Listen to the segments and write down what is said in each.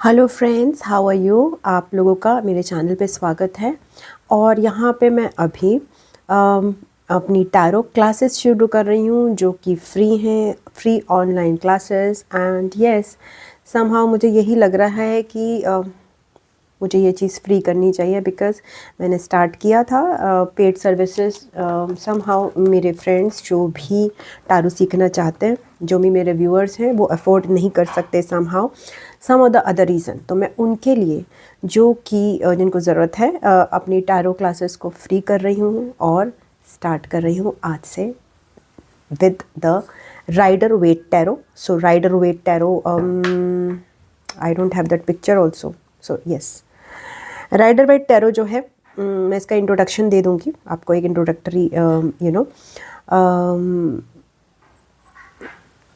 Hello friends, how are you. आप लोगों का मेरे चैनल पे स्वागत है। और यहाँ पे मैं अभी अपनी टैरो क्लासेस शुरू कर रही हूँ जो कि फ्री हैं, free online classes. And yes, somehow मुझे यही लग रहा है कि मुझे ये चीज़ फ्री करनी चाहिए बिकॉज़ मैंने स्टार्ट किया था पेड सर्विसेज। समहाउ मेरे फ्रेंड्स जो भी टैरो सीखना चाहते हैं, जो भी मेरे व्यूअर्स हैं, वो अफोर्ड नहीं कर सकते somehow some of the other reason. तो मैं उनके लिए जो कि जिनको ज़रूरत है अपनी टैरो क्लासेस को फ्री कर रही हूँ और स्टार्ट कर रही हूँ आज से with the Rider Waite tarot. So Rider Waite tarot, I don't have that picture also. So yes, Rider Waite tarot जो है, मैं इसका इंट्रोडक्शन दे दूँगी आपको, एक इंट्रोडक्टरी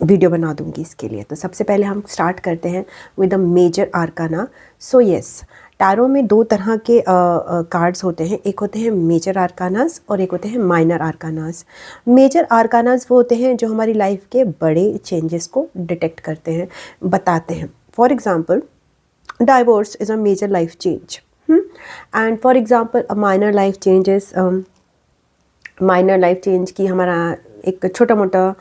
वीडियो बना दूँगी इसके लिए। तो सबसे पहले हम स्टार्ट करते हैं with the major arcana. So yes, tarot में दो तरह के कार्ड्स होते हैं, एक होते हैं मेजर आर्कानास और एक होते हैं माइनर आर्कानास। मेजर आर्कानास वो होते हैं जो हमारी लाइफ के बड़े चेंजेस को डिटेक्ट करते हैं, बताते हैं। For example, divorce is a major life change, and for example a minor life change is minor life change की हमारा एक छोटा मोटा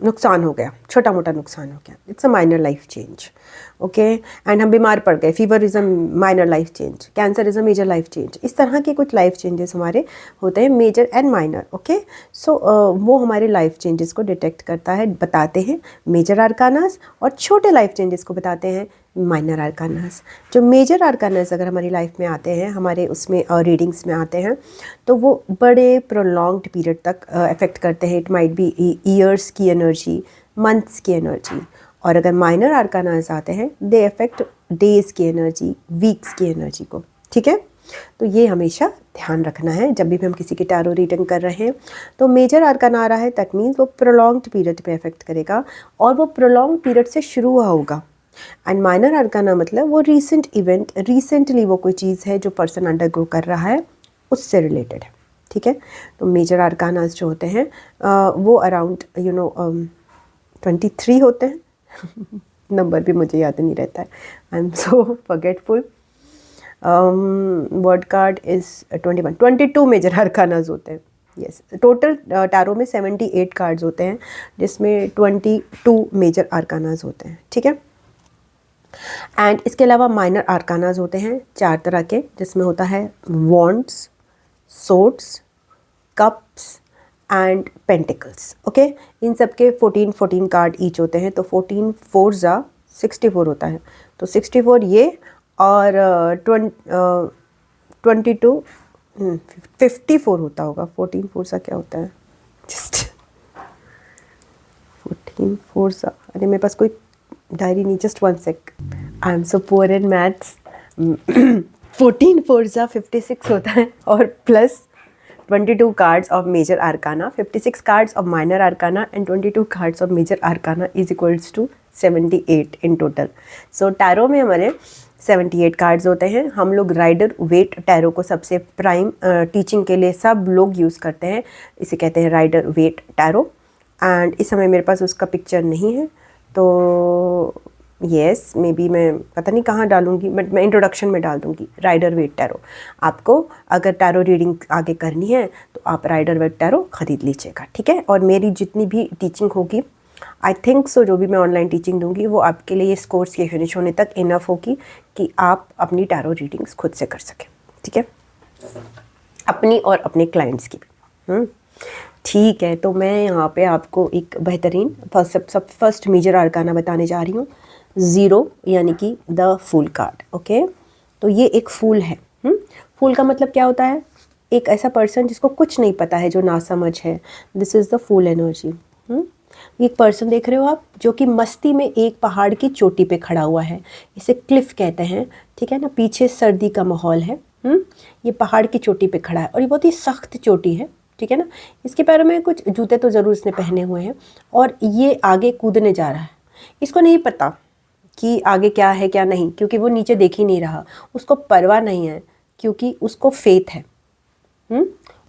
नुकसान हो गया, छोटा मोटा नुकसान हो गया, it's a minor life change. Okay, and हम बीमार पड़ गए, fever is a minor life change, cancer is a major life change. इस तरह के कुछ लाइफ चेंजेस हमारे होते हैं, major and minor. Okay, so वो हमारे लाइफ चेंजेस को डिटेक्ट करता है, बताते हैं मेजर आर्कानास, और छोटे लाइफ चेंजेस को बताते हैं माइनर आर्कानास। जो मेजर आर्कानास अगर हमारी लाइफ में आते हैं, हमारे उसमें रीडिंग्स में आते हैं, तो वो बड़े प्रोलॉन्ग्ड पीरियड तक अफेक्ट करते हैं। इट माइट बी ईयर्स की एनर्जी, मंथ्स की एनर्जी। और अगर माइनर आर्कानास आते हैं, दे अफेक्ट डेज़ की एनर्जी, वीक्स की एनर्जी को। ठीक है, तो ये हमेशा ध्यान रखना है जब भी हम किसी की टैरो रीडिंग कर रहे हैं। तो मेजर आर्काना आ रहा है, दैट मीन्स वो प्रोलॉन्ग्ड पीरियड पे अफेक्ट करेगा और वो प्रोलॉन्ग्ड पीरियड से शुरू हुआ होगा। एंड माइनर आर्काना मतलब वो रीसेंट इवेंट, रिसेंटली वो कोई चीज़ है जो पर्सन अंडरगो कर रहा है, उससे रिलेटेड है। ठीक है, तो मेजर आर्कानास जो होते हैं वो अराउंड 23 होते हैं। नंबर भी मुझे याद नहीं रहता है, I am so forgetful. World card is 21, 22 major arcanas होते हैं। यस, टोटल टैरो में 78 कार्ड्स होते हैं जिसमें 22 मेजर आर्कानास होते हैं। ठीक है, एंड इसके अलावा माइनर आर्कानास होते हैं 4 तरह के, जिसमें होता है wands, swords, cups and pentacles. Okay, इन सब के 14 कार्ड ईच होते हैं। तो 14 4 जा 64 होता है। तो 64 ये, और 22 54 होता होगा। 14 4 सा क्या होता है, जस्ट 14 4 सा, अरे मेरे पास कोई डायरी नहीं, just 1 sec, I am so poor in maths. 14 4 सा 56 होता है, और plus 22 cards of major arcana, 56 cards of minor arcana and 22 cards of major arcana is equals to 78 in total. So tarot में हमारे 78 कार्ड्स होते हैं। हम लोग राइडर वेट टैरो को सबसे प्राइम टीचिंग के लिए सब लोग यूज़ करते हैं, इसे कहते हैं राइडर वेट टैरो। एंड इस समय मेरे पास उसका पिक्चर नहीं है, तो येस, मे बी मैं पता नहीं कहाँ डालूँगी, बट मैं इंट्रोडक्शन में डाल दूँगी राइडर वेट टैरो। आपको अगर टैरो रीडिंग आगे करनी है तो आप राइडर वेट टैरो ख़रीद लीजिएगा। ठीक है, और मेरी जितनी भी टीचिंग होगी, आई थिंक सो, जो भी मैं ऑनलाइन टीचिंग दूँगी वो आपके लिए इस कोर्स के फिनिश होने तक इनफ होगी कि आप अपनी टैरो रीडिंग्स खुद से कर सकें। ठीक है, अपनी और अपने क्लाइंट्स की भी। ठीक है, तो मैं यहाँ पे आपको एक बेहतरीन फर्स्ट मेजर आर्काना बताने जा रही हूँ, 0 यानी कि द फूल कार्ड। ओके, तो ये एक फूल है। फूल का मतलब क्या होता है, एक ऐसा पर्सन जिसको कुछ नहीं पता है, जो नासमझ है, this is the fool energy. एक पर्सन देख रहे हो आप, जो कि मस्ती में एक पहाड़ की चोटी पे खड़ा हुआ है, इसे क्लिफ कहते हैं। ठीक है ना, पीछे सर्दी का माहौल है, ये पहाड़ की चोटी पे खड़ा है और ये बहुत ही सख्त चोटी है। ठीक है ना, इसके पैरों में कुछ जूते तो ज़रूर इसने पहने हुए हैं, और ये आगे कूदने जा रहा है। इसको नहीं पता कि आगे क्या है क्या नहीं, क्योंकि वो नीचे देख ही नहीं रहा, उसको परवाह नहीं है, क्योंकि उसको फेथ है।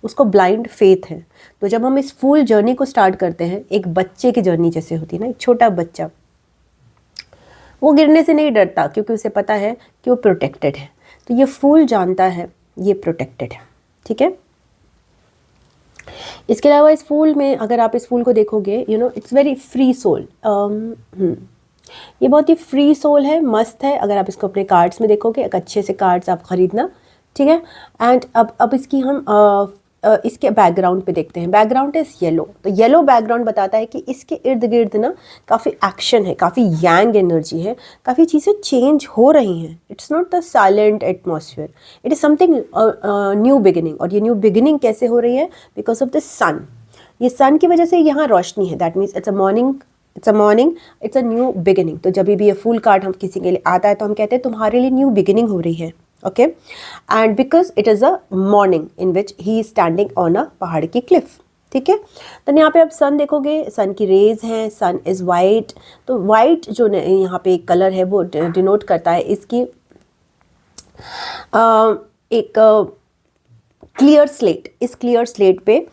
उसको ब्लाइंड फेथ है। तो जब हम इस फुल जर्नी को स्टार्ट करते हैं, एक बच्चे की जर्नी जैसे होती है ना, एक छोटा बच्चा वो गिरने से नहीं डरता क्योंकि उसे पता है कि वो प्रोटेक्टेड है। तो ये फूल जानता है ये प्रोटेक्टेड है, ठीक है। इसके अलावा इस फूल में अगर आप इस फूल को देखोगे, you know it's very free soul. ये बहुत ही फ्री सोल है, मस्त है। अगर आप इसको अपने कार्ड्स में देखोगे, एक अच्छे से कार्ड्स आप ख़रीदना, ठीक है। एंड अब इसकी हम इसके बैकग्राउंड पे देखते हैं। Background is yellow. तो येलो बैकग्राउंड बताता है कि इसके इर्द गिर्द ना काफ़ी एक्शन है, काफ़ी यांग एनर्जी है, काफ़ी चीज़ें चेंज हो रही हैं। It's not the silent atmosphere, it is something new beginning. और ये न्यू बिगिनिंग कैसे हो रही है? बिकॉज ऑफ द सन। ये सन की वजह से यहाँ रोशनी है। That means it's a morning, it's a new beginning. तो जब भी ये फुल कार्ड हम किसी के लिए आता है तो हम कहते हैं तुम्हारे लिए न्यू बिगिनिंग हो रही है, okay. And because it is a morning in which he is standing on a पहाड़ की क्लिफ, ठीक है। तो यहाँ पे आप सन देखोगे, सन की रेज हैं, सन इज़ वाइट। तो वाइट जो यहाँ पे एक कलर है वो डिनोट करता है इसकी एक क्लियर स्लेट। इस क्लियर स्लेट पे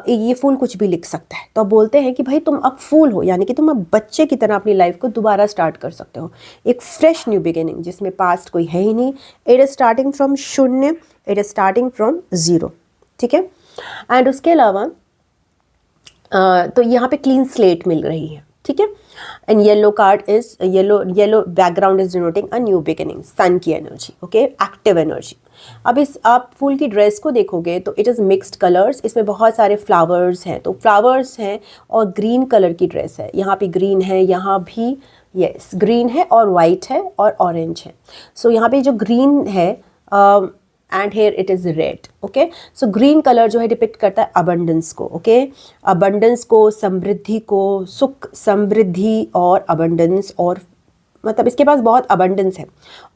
ये फूल कुछ भी लिख सकता है। तो अब बोलते हैं कि भाई तुम अब फूल हो, यानी कि तुम अब बच्चे की तरह अपनी लाइफ को दोबारा स्टार्ट कर सकते हो। एक फ्रेश न्यू बिगिनिंग जिसमें पास्ट कोई है ही नहीं। इट इज़ स्टार्टिंग फ्रॉम शून्य, it is starting from zero, ठीक है। एंड उसके अलावा तो यहाँ पे क्लीन स्लेट मिल रही है, ठीक है। And yellow card is yellow background is denoting a new beginning, sun की एनर्जी, ओके, एक्टिव एनर्जी। अब इस आप फूल की ड्रेस को देखोगे तो इट इज़ मिक्स्ड कलर्स। इसमें बहुत सारे फ्लावर्स हैं, तो फ्लावर्स हैं और ग्रीन कलर की ड्रेस है। यहाँ पे ग्रीन है, यहाँ भी यस ग्रीन है और वाइट है और ऑरेंज है। सो यहाँ पे जो ग्रीन है and here it is red, okay. So green colour जो है डिपिक्ट करता है अबंडेंस को, ओके, अबंडेंस को, समृद्धि को, सुख समृद्धि और अबंडेंस, और मतलब इसके पास बहुत अबंडेंस है।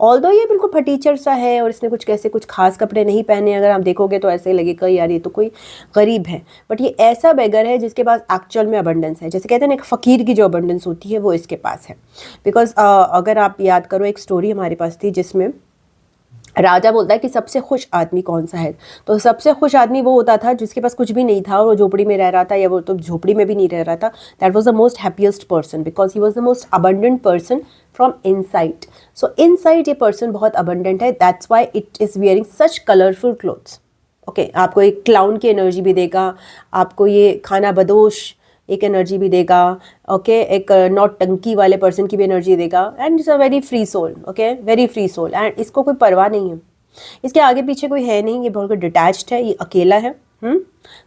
ऑल्दो ये बिल्कुल फटीचर सा है और इसने कुछ खास कपड़े नहीं पहने। अगर आप देखोगे तो ऐसे लगेगा यार ये तो कोई गरीब है, बट ये ऐसा बेगर है जिसके पास एक्चुअल में अबंडेंस है। जैसे कहते हैं ना एक फ़कीर की जो अबंडेंस होती है वो इसके पास है। बिकॉज अगर आप याद करो एक स्टोरी हमारे पास थी जिसमें राजा बोलता है कि सबसे खुश आदमी कौन सा है। तो सबसे खुश आदमी वो होता था जिसके पास कुछ भी नहीं था और वो झोपड़ी में रह रहा था, या वो तो झोपड़ी में भी नहीं रह रहा था। That was the most happiest person because he was the most abundant person from inside. So inside ये पर्सन बहुत अबंडेंट है, that's why it is wearing such colourful clothes, okay. आपको एक क्लाउन की एनर्जी भी देगा, आपको ये खाना बदोश एक एनर्जी भी देगा, ओके, एक नौटंकी वाले पर्सन की भी एनर्जी देगा। And it's a very free soul, okay, very free soul. And इसको कोई परवाह नहीं है, इसके आगे पीछे कोई है नहीं, ये बहुत डिटैच्ड है, ये अकेला है।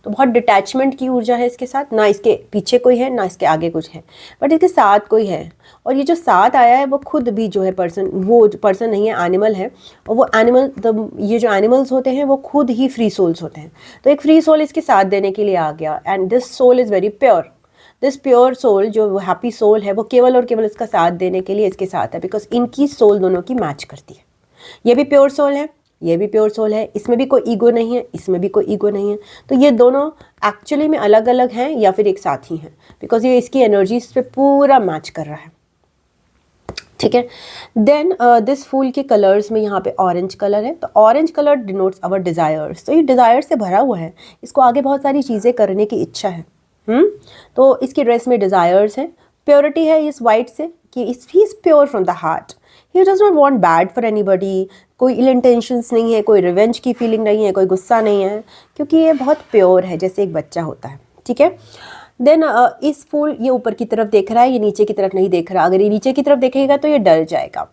तो बहुत डिटैचमेंट की ऊर्जा है इसके साथ, ना इसके पीछे कोई है ना इसके आगे कुछ है, बट इसके साथ कोई है। और ये जो साथ आया है वो खुद भी जो है पर्सन, वो पर्सन नहीं है, एनिमल है। और वो एनिमल, ये जो एनिमल्स होते हैं वो खुद ही फ्री सोल्स होते हैं। तो एक फ्री सोल इसके साथ देने के लिए आ गया। And this soul is very pure. This pure soul जो हैप्पी सोल है वो केवल और केवल इसका साथ देने के लिए इसके साथ है, बिकॉज इनकी सोल दोनों की मैच करती है। ये भी प्योर सोल है, ये भी प्योर सोल है, इसमें भी कोई ईगो नहीं है, इसमें भी कोई ईगो नहीं है। तो ये दोनों एक्चुअली में अलग अलग हैं या फिर एक साथ ही हैं, बिकॉज ये इसकी एनर्जीज पे पूरा मैच कर रहा है, ठीक है। देन दिस फूल के कलर्स में यहाँ पे ऑरेंज कलर है। तो orange colour denotes our desires. तो ये डिज़ायर से भरा हुआ है, इसको आगे बहुत सारी चीज़ें करने की इच्छा है। तो इसकी ड्रेस में डिज़ायर्स है, प्योरिटी है इस वाइट से कि he is pure from the heart, he does not want bad for anybody. कोई इल इंटेंशंस नहीं है, कोई रिवेंज की फीलिंग नहीं है, कोई गुस्सा नहीं है, क्योंकि ये बहुत प्योर है जैसे एक बच्चा होता है, ठीक है। देन इस फूल ये ऊपर की तरफ देख रहा है, ये नीचे की तरफ नहीं देख रहा। अगर ये नीचे की तरफ देखेगा तो ये डर जाएगा,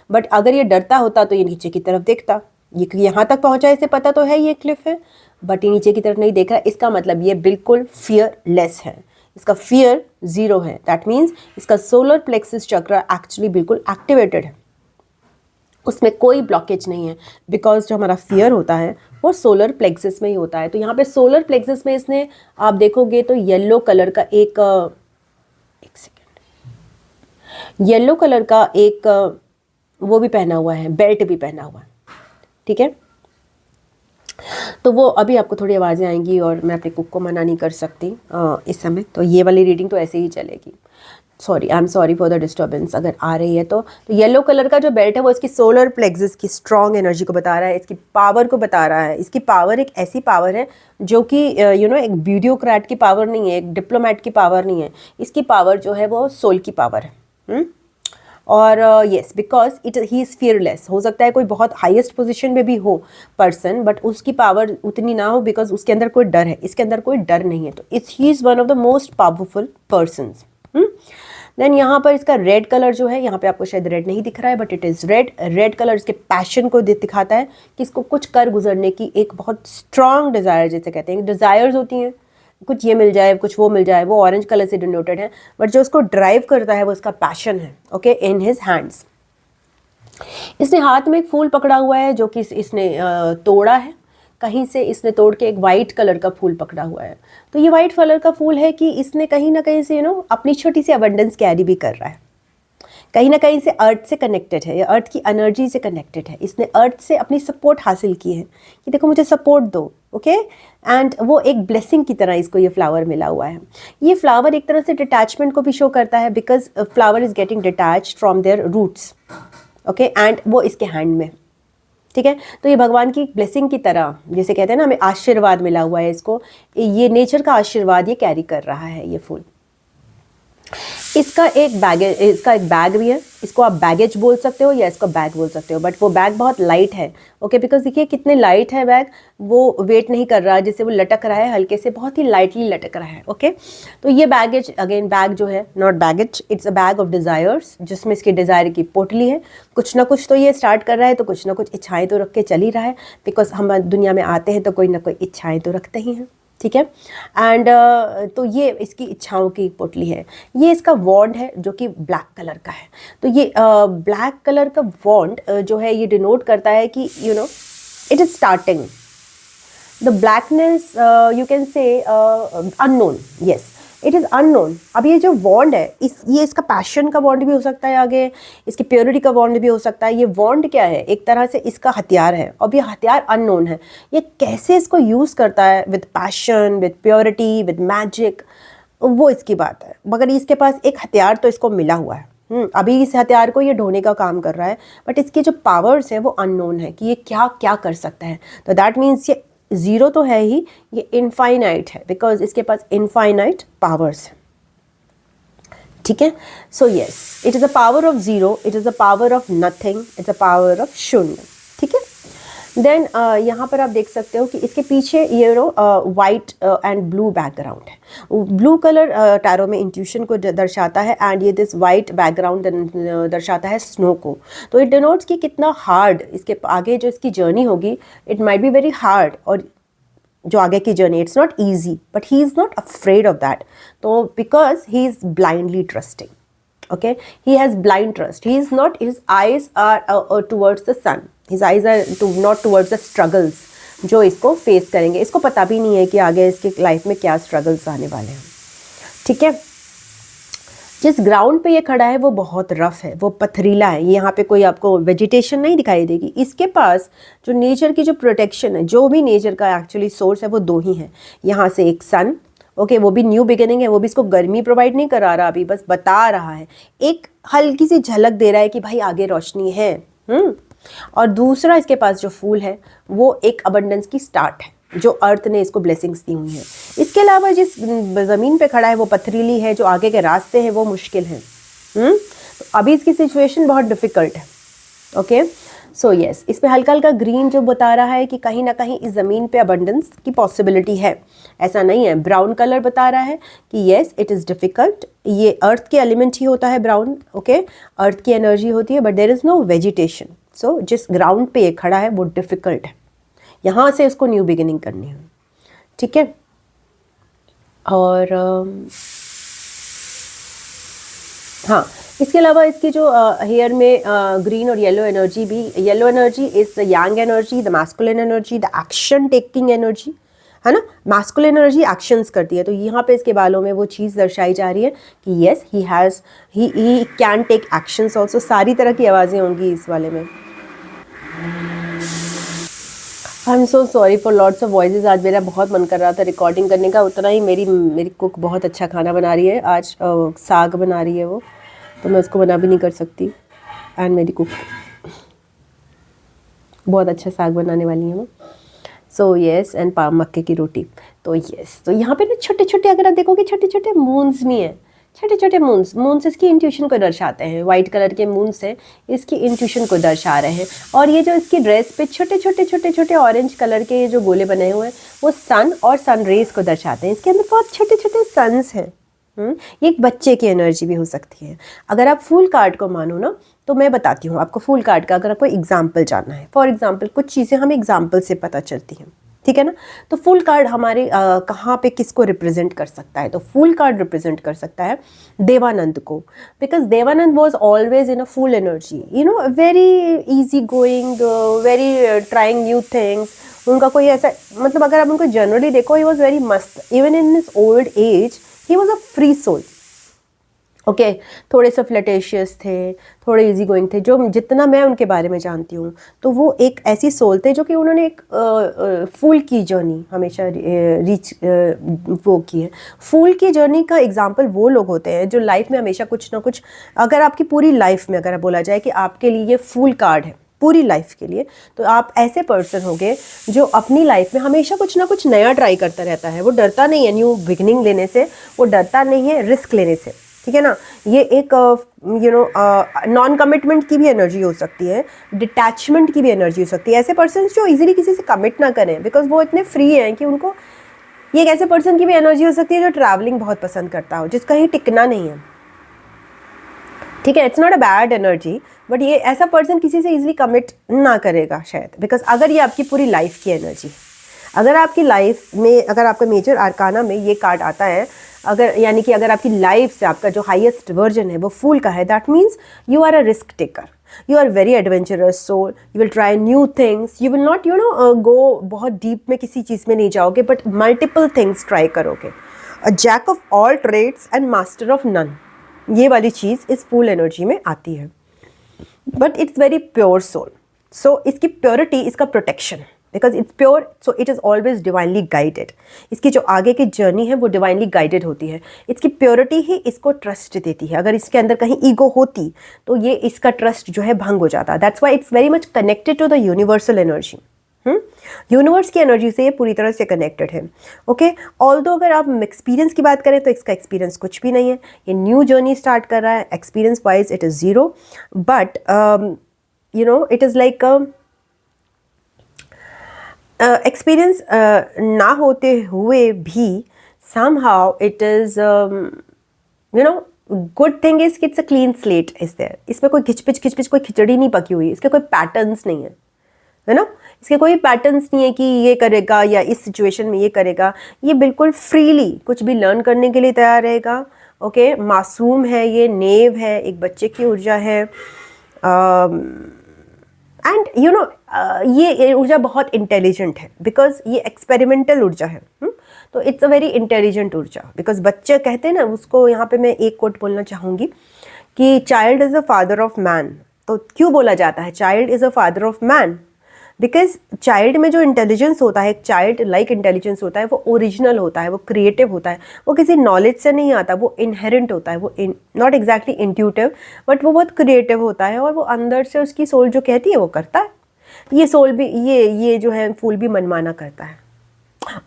बट अगर ये डरता होता तो ये नीचे की तरफ देखता। ये यहाँ तक पहुँचा, इसे पता तो है ये क्लिफ है, बट ये नीचे की तरफ नहीं देख रहा। इसका मतलब ये बिल्कुल फियरलेस है, इसका फियर ज़ीरो है। दैट मीन्स इसका सोलर प्लेक्सिस चक्र एक्चुअली बिल्कुल एक्टिवेटेड है, उसमें कोई ब्लॉकेज नहीं है। बिकॉज जो हमारा फियर होता है वो सोलर प्लेक्सिस में ही होता है। तो यहाँ पे सोलर प्लेक्सिस में इसने, आप देखोगे तो येलो कलर का एक सेकेंड, येलो कलर का एक वो भी पहना हुआ है, बेल्ट भी पहना हुआ है, ठीक है। तो वो अभी आपको थोड़ी आवाज़ें आएंगी और मैं अपने कुक को मना नहीं कर सकती इस समय, तो ये वाली रीडिंग तो ऐसे ही चलेगी। Sorry, I am sorry for the disturbance अगर आ रही है। तो येलो कलर का जो बेल्ट है वो इसकी सोलर प्लेक्सिस की स्ट्रॉन्ग एनर्जी को बता रहा है, इसकी पावर को बता रहा है। इसकी पावर एक ऐसी पावर है जो कि एक ब्यूरोक्रेट की पावर नहीं है, एक डिप्लोमेट की पावर नहीं है। इसकी पावर जो है वो सोल की पावर है। और yes because he is fearless. हो सकता है कोई बहुत हाईएस्ट पोजीशन में भी हो पर्सन, बट उसकी पावर उतनी ना हो बिकॉज उसके अंदर कोई डर है, इसके अंदर कोई डर नहीं है, तो it's he is one of the most powerful persons. Then यहाँ पर इसका रेड कलर जो है, यहाँ पे आपको शायद रेड नहीं दिख रहा है but it is red. Red colour इसके पैशन को दिखाता है कि इसको कुछ कर गुजरने की एक बहुत स्ट्रॉन्ग डिज़ायर, जैसे कहते हैं डिज़ायर्स होती हैं, कुछ ये मिल जाए कुछ वो मिल जाए, वो ऑरेंज कलर से डिनोटेड है, बट जो उसको ड्राइव करता है वो इसका पैशन है। ओके, इन हिज हैंड्स इसने हाथ में एक फूल पकड़ा हुआ है जो कि इसने तोड़ा है कहीं से, इसने तोड़ के एक वाइट कलर का फूल पकड़ा हुआ है। तो ये वाइट कलर का फूल है कि इसने कहीं ना कहीं से अपनी छोटी सी अबंडेंस कैरी भी कर रहा है, कहीं ना कहीं से अर्थ से कनेक्टेड है, या अर्थ की एनर्जी से कनेक्टेड है। इसने अर्थ से अपनी सपोर्ट हासिल की है कि देखो मुझे सपोर्ट दो। ओके, एंड वो एक ब्लेसिंग की तरह इसको ये फ्लावर मिला हुआ है। ये फ्लावर एक तरह से डिटैचमेंट को भी शो करता है because flower is getting detached from their roots. Okay, and वो इसके हैंड में, ठीक है। तो ये भगवान की ब्लेसिंग की तरह, जैसे कहते हैं ना हमें आशीर्वाद मिला हुआ है, इसको ये नेचर का आशीर्वाद ये कैरी कर रहा है ये फूल। इसका एक बैग भी है, इसको आप बैगेज बोल सकते हो या इसको बैग बोल सकते हो, बट वो बैग बहुत लाइट है। ओके, बिकॉज देखिए कितने लाइट है बैग, वो वेट नहीं कर रहा, जैसे वो लटक रहा है हल्के से, बहुत ही लाइटली लटक रहा है। ओके, तो ये बैगेज अगेन बैग जो है not baggage, it's a bag of desires, जिसमें इसकी डिज़ायर की पोटली है। कुछ ना कुछ तो ये स्टार्ट कर रहा है, तो कुछ ना कुछ इच्छाएँ तो रख के चल ही रहा है, बिकॉज हम दुनिया में आते हैं तो कोई ना कोई इच्छाएँ तो रखते ही हैं, ठीक है। एंड तो ये इसकी इच्छाओं की पोटली है। ये इसका वॉन्ड है जो कि ब्लैक कलर का है। तो ये ब्लैक कलर का वॉन्ड जो है ये डिनोट करता है कि it is starting the blackness, you can say unknown, yes it is unknown. अब ये जो बॉन्ड है ये इसका पैशन का बॉन्ड भी हो सकता है, आगे इसकी प्योरिटी का बॉन्ड भी हो सकता है। ये बॉन्ड क्या है, एक तरह से इसका हथियार है, और ये हथियार अननोन है। ये कैसे इसको यूज़ करता है with passion, with purity, with magic, वो इसकी बात है, मगर इसके पास एक हथियार तो इसको मिला हुआ है। अभी इस हथियार को ये ढोने का काम कर रहा है, बट इसके जो पावर्स हैं वो अननोन है कि ये क्या क्या कर सकता है। तो दैट मीन्स ये ज़ीरो तो है ही, ये इनफाइनाइट है बिकॉज इसके पास इनफाइनाइट पावर्स है, ठीक है। So yes, it is a power of zero, it is a power of nothing, it's a power of शून्य, ठीक है। देन यहाँ पर आप देख सकते हो कि इसके पीछे ये वाइट एंड ब्लू बैकग्राउंड है। ब्लू कलर टैरो में इंट्यूशन को दर्शाता है, एंड ये दिस वाइट बैकग्राउंड दर्शाता है स्नो को। तो इट डिनोट्स कि कितना हार्ड इसके आगे जो इसकी जर्नी होगी, it might be very hard, और जो आगे की journey it's not easy, but he is not afraid of that. तो because he is blindly trusting, okay, he has blind trust, he is not, his eyes are towards the sun, his eyes are not towards the struggles जो इसको face करेंगे। इसको पता भी नहीं है कि आगे इसके लाइफ में क्या स्ट्रगल्स आने वाले हैं, ठीक है। जिस ग्राउंड पे ये खड़ा है वो बहुत रफ है, वो पथरीला है, यहाँ पे कोई आपको वेजिटेशन नहीं दिखाई देगी। इसके पास जो नेचर की जो प्रोटेक्शन है, जो भी नेचर का एक्चुअली सोर्स है, वो दो ही हैं। यहाँ से एक सन, ओके, वो भी न्यू बिगिनिंग है, वो भी इसको गर्मी प्रोवाइड नहीं करा रहा, अभी बस बता रहा है, एक हल्की सी झलक दे रहा है कि भाई आगे रोशनी है। और दूसरा इसके पास जो फूल है वो एक अबंडेंस की स्टार्ट है, जो अर्थ ने इसको ब्लेसिंग्स दी हुई हैं। इसके अलावा जिस ज़मीन पे खड़ा है वो पथरीली है, जो आगे के रास्ते हैं वो मुश्किल हैं। तो अभी इसकी सिचुएशन बहुत डिफ़िकल्ट है, ओके। सो यस, इस पे हल्का हल्का ग्रीन जो बता रहा है कि कहीं ना कहीं इस ज़मीन पे अबंडेंस की पॉसिबिलिटी है, ऐसा नहीं है। ब्राउन कलर बता रहा है कि येस इट इज़ डिफ़िकल्ट, ये अर्थ के एलिमेंट ही होता है ब्राउन, ओके, अर्थ की एनर्जी होती है, but there is no vegetation. So जिस ग्राउंड पे ये खड़ा है वो डिफ़िकल्ट है, यहाँ से इसको न्यू बिगिनिंग करनी है, ठीक है। और हाँ, इसके अलावा इसकी जो हेयर में ग्रीन और येलो एनर्जी भी, yellow energy is the Yang energy, the masculine energy, the action taking energy, है ना। मैस्कुलिन एनर्जी एक्शंस करती है, तो यहाँ पे इसके बालों में वो चीज़ दर्शाई जा रही है कि yes he can take actions also. सारी तरह की आवाज़ें होंगी इस वाले में। I am so sorry for lots of voices. आज मेरा बहुत मन कर रहा था रिकॉर्डिंग करने का, उतना ही मेरी कुक बहुत अच्छा खाना बना रही है आज, साग बना रही है वो, तो मैं उसको बना भी नहीं कर सकती। एंड मेरी कुक बहुत अच्छा साग बनाने वाली है वो। सो येस, एंड मक्के की रोटी। तो येस, तो यहाँ पे ना छोटे छोटे, अगर आप देखोगे छोटे छोटे मून्स भी हैं, छोटे छोटे मून्स इसकी इंट्यूशन को दर्शाते हैं। वाइट कलर के मून्स हैं, इसकी इंट्यूशन को दर्शा रहे हैं। और ये जो इसकी ड्रेस पे छोटे छोटे छोटे छोटे ऑरेंज कलर के जो गोले बने हुए हैं वो सन और सन रेज को दर्शाते हैं। इसके अंदर बहुत छोटे छोटे सन्स हैं। ये एक बच्चे की एनर्जी भी हो सकती है। अगर आप फूल कार्ड को मानो ना, तो मैं बताती हूँ आपको फूल कार्ड का, अगर आपको एग्जाम्पल जानना है। फॉर एग्जाम्पल कुछ चीज़ें हमें एग्जाम्पल से पता चलती हैं, ठीक है ना। तो फूल कार्ड हमारे कहाँ पे किसको रिप्रेजेंट कर सकता है? तो फूल कार्ड रिप्रेजेंट कर सकता है देवानंद को, because Dev Anand was always in a full energy, you know, very easy going, very trying new things. उनका कोई ऐसा, मतलब अगर आप उनको जनरली देखो, ही वॉज वेरी मस्त। Even in his old age he was a free soul. Okay, थोड़े से फ्लटेशियस थे, थोड़े इजी गोइंग थे, जो जितना मैं उनके बारे में जानती हूँ। तो वो एक ऐसी सोल थे जो कि उन्होंने एक फूल की जर्नी हमेशा वो की है। फूल की जर्नी का एग्जांपल वो लोग होते हैं जो लाइफ में हमेशा कुछ ना कुछ, अगर आपकी पूरी लाइफ में अगर बोला जाए कि आपके लिए ये फूल कार्ड है पूरी लाइफ के लिए, तो आप ऐसे पर्सन होंगे जो अपनी लाइफ में हमेशा कुछ ना कुछ नया ट्राई करता रहता है। वो डरता नहीं है न्यू बिगिनिंग लेने से, वो डरता नहीं है रिस्क लेने से, ठीक है ना। ये एक नॉन कमिटमेंट की भी एनर्जी हो सकती है, डिटैचमेंट की भी एनर्जी हो सकती है। ऐसे पर्सन जो इजीली किसी से कमिट ना करें, बिकॉज वो इतने फ्री हैं कि उनको, ये एक ऐसे पर्सन की भी एनर्जी हो सकती है जो ट्रैवलिंग बहुत पसंद करता हो, जिसका कहीं टिकना नहीं है, ठीक है। It's not a bad energy, but ये ऐसा पर्सन किसी से इजीली कमिट ना करेगा शायद, बिकॉज अगर ये आपकी पूरी लाइफ की एनर्जी, अगर आपकी लाइफ में, अगर आपका मेजर आर्काना में ये कार्ड आता है, अगर यानी कि अगर आपकी लाइफ से आपका जो हाईएस्ट वर्जन है वो फूल का है, that means you are a risk taker, you are very adventurous soul, you will try new things, you will not go बहुत डीप में किसी चीज़ में नहीं जाओगे, बट मल्टीपल थिंग्स ट्राई करोगे। A jack of all trades and master of none, ये वाली चीज़ इस फूल एनर्जी में आती है। But it's very pure soul, so इसकी प्योरिटी इसका protection, because it's pure, so it is always divinely guided. इसकी जो आगे की जर्नी है वो डिवाइनली गाइडेड होती है। इसकी प्योरिटी ही इसको ट्रस्ट देती है। अगर इसके अंदर कहीं ईगो होती तो ये इसका ट्रस्ट जो है भंग हो जाता। That's why it's very much connected to the universal energy. Universe की एनर्जी से ये पूरी तरह से कनेक्टेड है। ओके, ऑल्दो अगर आप एक्सपीरियंस की बात करें तो इसका एक्सपीरियंस कुछ भी नहीं है। ये न्यू जर्नी स्टार्ट कर रहा है, experience wise it is zero, but it is like experience ना होते हुए भी somehow it is good thing is कि it's a clean slate is there. इसमें कोई खिचपिच कोई खिचड़ी नहीं पकी हुई, इसके कोई पैटर्न्स नहीं है ना, इसके कोई पैटर्न्स नहीं है कि ये करेगा या इस सिचुएशन में ये करेगा। ये बिल्कुल फ्रीली कुछ भी लर्न करने के लिए तैयार रहेगा। ओके, मासूम है, ये नेव है, एक बच्चे की ऊर्जा है। एंड ये ऊर्जा बहुत इंटेलिजेंट है, बिकॉज ये एक्सपेरिमेंटल ऊर्जा है। तो इट्स अ वेरी इंटेलिजेंट ऊर्जा, बिकॉज बच्चे कहते हैं ना उसको, यहाँ पे मैं एक कोट बोलना चाहूँगी कि child is a father of man. तो क्यों बोला जाता है child is a father of man? Because child में जो इंटेलिजेंस होता है, एक चाइल्ड लाइक इंटेलिजेंस होता है, वो ओरिजिनल होता है, वो क्रिएटिव होता है, वो किसी नॉलेज से नहीं आता, वो इनहेरेंट होता है, वो नॉट एग्जैक्टली इंट्यूटिव, बट वो बहुत क्रिएटिव होता है, और वो अंदर से उसकी सोल जो कहती है वो करता है। ये सोल भी, ये जो है फूल भी मनमाना करता है।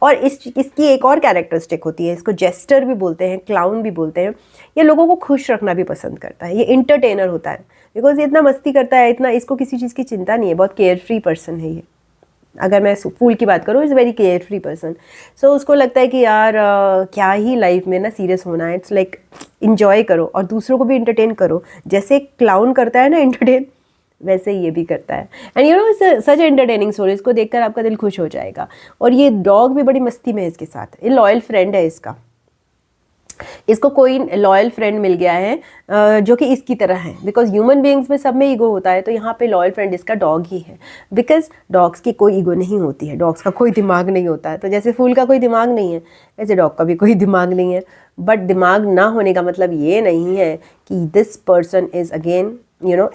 और इसकी एक और कैरेक्टरिस्टिक होती है, इसको जेस्टर भी बोलते हैं, क्लाउन भी बोलते हैं। ये लोगों को खुश रखना भी पसंद करता है, ये इंटरटेनर होता है, बिकॉज ये इतना मस्ती करता है, इतना, इसको किसी चीज़ की चिंता नहीं है, बहुत केयर फ्री पर्सन है ये। अगर मैं फूल की बात करूँ, is very carefree person. So उसको लगता है कि यार क्या ही लाइफ में ना सीरियस होना है, इट्स लाइक इंजॉय करो और दूसरों को भी इंटरटेन करो। जैसे क्लाउन करता है ना इंटरटेन, वैसे ये भी करता है। एंड सच एंटरटेनिंग स्टोरी, इसको देखकर आपका दिल खुश हो जाएगा। और ये डॉग भी बड़ी मस्ती में है इसके साथ, ये लॉयल फ्रेंड है इसका। इसको कोई लॉयल फ्रेंड मिल गया है जो कि इसकी तरह है, बिकॉज ह्यूमन बीइंग्स में सब में ईगो होता है, तो यहाँ पे लॉयल फ्रेंड इसका डॉग ही है। बिकॉज डॉग्स की कोई ईगो नहीं होती है, डॉग्स का कोई दिमाग नहीं होता है। तो जैसे फूल का कोई दिमाग नहीं है, ऐसे डॉग का भी कोई दिमाग नहीं है। बट दिमाग ना होने का मतलब ये नहीं है कि this person is again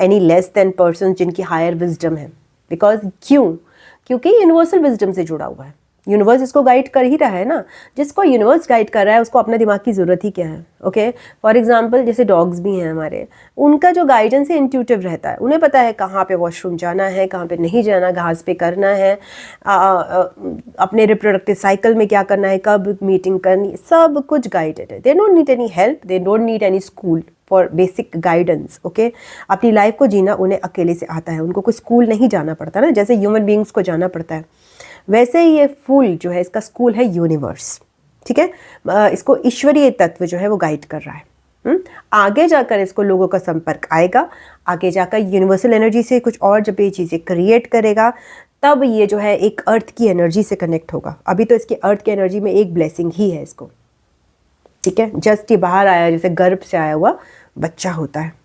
any less than person जिनकी हायर विजडम है। बिकॉज क्योंकि यूनिवर्सल विजडम से जुड़ा हुआ है। यूनिवर्स इसको गाइड कर ही रहा है ना। जिसको यूनिवर्स गाइड कर रहा है उसको अपना दिमाग की ज़रूरत ही क्या है। ओके, फॉर एग्जांपल जैसे डॉग्स भी हैं हमारे, उनका जो गाइडेंस है इंट्यूटिव रहता है, उन्हें पता है कहाँ पे वॉशरूम जाना है, कहाँ पे नहीं जाना, घास पे करना है, अपने रिप्रोडक्टिव साइकिल में क्या करना है, कब मीटिंग करनी, सब कुछ गाइडेड है। They don't need any help, they don't need any school for basic guidance. Okay, अपनी लाइफ को जीना उन्हें अकेले से आता है, उनको कोई स्कूल नहीं जाना पड़ता ना, जैसे ह्यूमन बींग्स को जाना पड़ता है, वैसे ही ये फूल जो है इसका स्कूल है यूनिवर्स। ठीक है, इसको ईश्वरीय तत्व जो है वो गाइड कर रहा है। आगे जाकर इसको लोगों का संपर्क आएगा, आगे जाकर यूनिवर्सल एनर्जी से कुछ और जब ये चीज़ें क्रिएट करेगा तब ये जो है एक अर्थ की एनर्जी से कनेक्ट होगा। अभी तो इसकी अर्थ की एनर्जी में एक ब्लेसिंग ही है इसको। ठीक है, जस्ट ये बाहर आया, जैसे गर्भ से आया हुआ बच्चा होता है।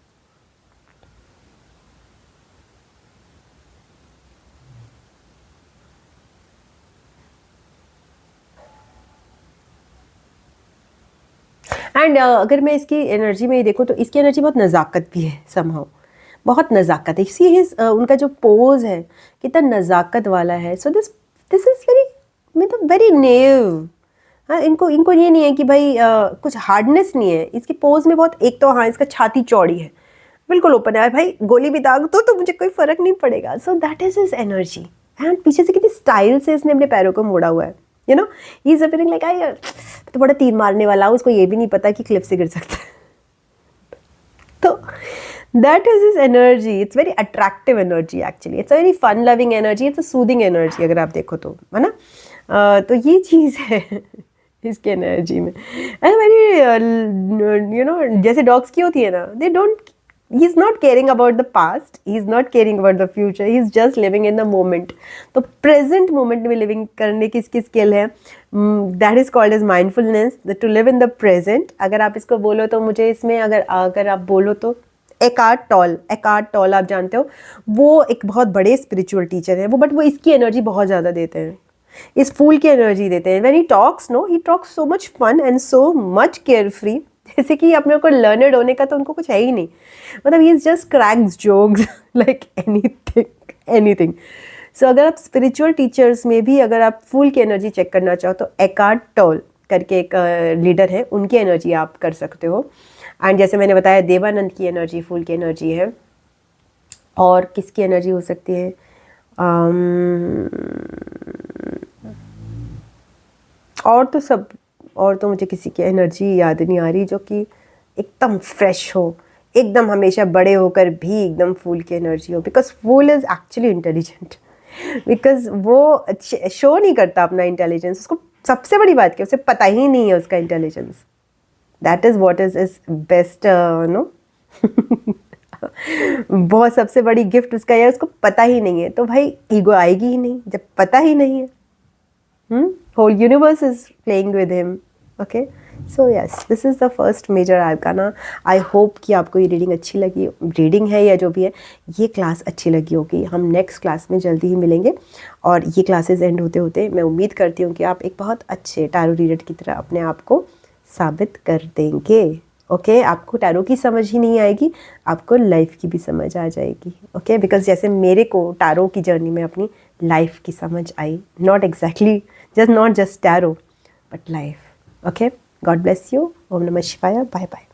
एंड अगर मैं इसकी एनर्जी में देखूँ तो इसकी एनर्जी बहुत नज़ाकत भी है, समहाउ बहुत नज़ाकत है। इसी उनका जो पोज है कितना नज़ाकत वाला है। So this this is very, मतलब वेरी नेव। हाँ, इनको ये नहीं है कि भाई कुछ हार्डनेस नहीं है इसकी पोज में बहुत। एक तो हाँ, इसका छाती चौड़ी है, बिल्कुल ओपन है, भाई गोली भी दाग दो तो मुझे कोई फ़र्क नहीं पड़ेगा। So that is his energy. And पीछे से कितनी स्टाइल से इसने अपने पैरों को मोड़ा हुआ है, you know, he is appearing like I तो बड़ा तीर मारने वाला, उसको ये भी नहीं पता कि क्लिफ से गिर सकता है। तो that is his energy. It's very attractive energy actually, it's a very fun loving energy, it's a soothing energy अगर आप देखो तो, है ना। तो ये चीज़ है इसकी एनर्जी में। एंड वेरी यू नो, जैसे डॉग्स की होती है ना, they don't, he is not caring about the past, he is not caring about the future, he is just living in the moment। तो present moment में living करने की इसकी skill है, that is called as mindfulness, to live in the present। अगर आप इसको बोलो तो मुझे इसमें अगर आप बोलो तो एकार्ट टॉल आप जानते हो, वो एक बहुत बड़े स्पिरिचुअल टीचर है वो, बट वो इसकी एनर्जी बहुत ज़्यादा देते हैं, इस फूल की एनर्जी देते हैं। when he talks, no, he talks so much fun and so much carefree, जैसे कि अपने को लर्नड होने का तो उनको कुछ है ही नहीं, मतलब he is just cracks jokes like anything. So अगर आप स्पिरिचुअल टीचर्स में भी अगर आप फूल की एनर्जी चेक करना चाहो तो एकार्ट टॉल करके एक लीडर है, उनकी एनर्जी आप कर सकते हो। एंड जैसे मैंने बताया देवानंद की एनर्जी फूल की एनर्जी है। और किसकी एनर्जी हो सकती है, और तो मुझे किसी की एनर्जी याद नहीं आ रही जो कि एकदम फ्रेश हो, एकदम हमेशा बड़े होकर भी एकदम फूल की एनर्जी हो। Because fool is actually intelligent, because वो शो नहीं करता अपना इंटेलिजेंस, उसको सबसे बड़ी बात क्या, उसे पता ही नहीं है उसका intelligence. That is what is best no बहुत सबसे बड़ी गिफ्ट उसका है, उसको पता ही नहीं है। तो भाई ईगो आएगी ही नहीं जब पता ही नहीं है। Whole universe is playing with him. Okay, so yes, this is the first major arcana. I hope कि आपको ये रीडिंग अच्छी लगी, रीडिंग है या जो भी है, ये क्लास अच्छी लगी होगी। हम नेक्स्ट क्लास में जल्दी ही मिलेंगे और ये क्लासेस एंड होते होते मैं उम्मीद करती हूँ कि आप एक बहुत अच्छे टैरो रीडर की तरह अपने आप को साबित कर देंगे। ओके, आपको टैरो की समझ ही नहीं आएगी, आपको लाइफ की भी समझ आ जाएगी। ओके, बिकॉज जैसे मेरे को टैरो की जर्नी में अपनी लाइफ की समझ आई, not exactly not just tarot but life. Okay, God bless you. Om Namah Shivaya. Bye bye.